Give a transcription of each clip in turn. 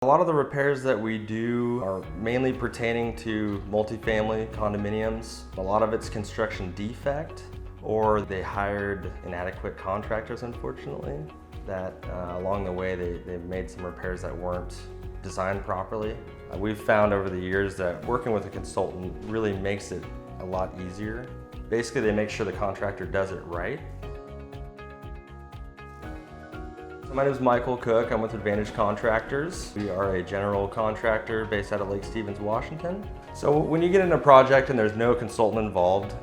A lot of the repairs that we do are mainly pertaining to multifamily condominiums. A lot of it's construction defect, or they hired inadequate contractors, unfortunately, that along the way they made some repairs that weren't designed properly. We've found over the years that working with a consultant really makes it a lot easier. Basically, they make sure the contractor does it right. My name is Michael Cook. I'm with Advantage Contractors. We are a general contractor based out of Lake Stevens, Washington. So when you get in a project and there's no consultant involved,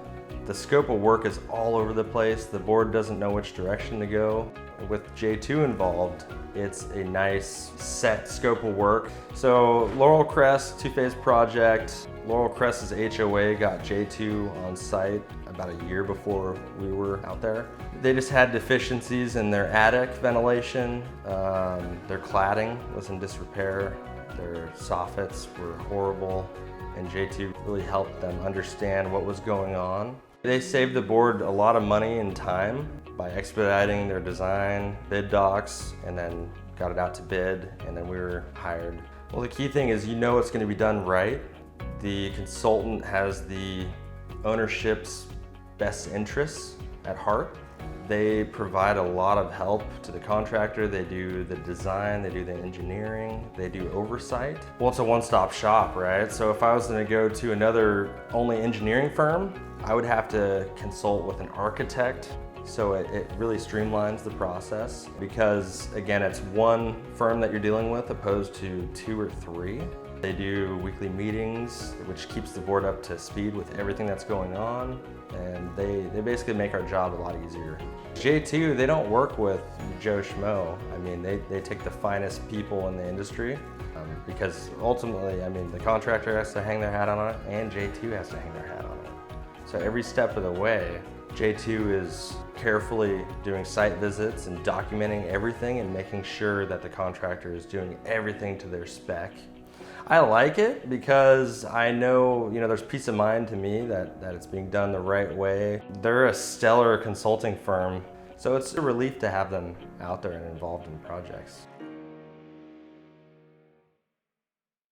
the scope of work is all over the place. The board doesn't know which direction to go. With J2 involved, it's a nice set scope of work. So Laurel Crest two-phase project. Laurel Crest's HOA got J2 on site about a year before we were out there. They just had deficiencies in their attic ventilation. Their cladding was in disrepair. Their soffits were horrible, and J2 really helped them understand what was going on. They saved the board a lot of money and time by expediting their design, bid docs, and then got it out to bid, and then we were hired. Well, the key thing is you know it's going to be done right. The consultant has the ownership's best interests at heart. They provide a lot of help to the contractor. They do the design, they do the engineering, they do oversight. Well, it's a one-stop shop, right? So if I was going to go to another only engineering firm, I would have to consult with an architect. So it really streamlines the process because, again, it's one firm that you're dealing with opposed to 2 or 3. They do weekly meetings, which keeps the board up to speed with everything that's going on, and they basically make our job a lot easier. J2, they don't work with Joe Schmo. I mean, they take the finest people in the industry because ultimately, I mean, the contractor has to hang their hat on it and J2 has to hang their hat on it. So every step of the way, J2 is carefully doing site visits and documenting everything and making sure that the contractor is doing everything to their spec. I like it because I know, there's peace of mind to me that it's being done the right way. They're a stellar consulting firm, so it's a relief to have them out there and involved in projects.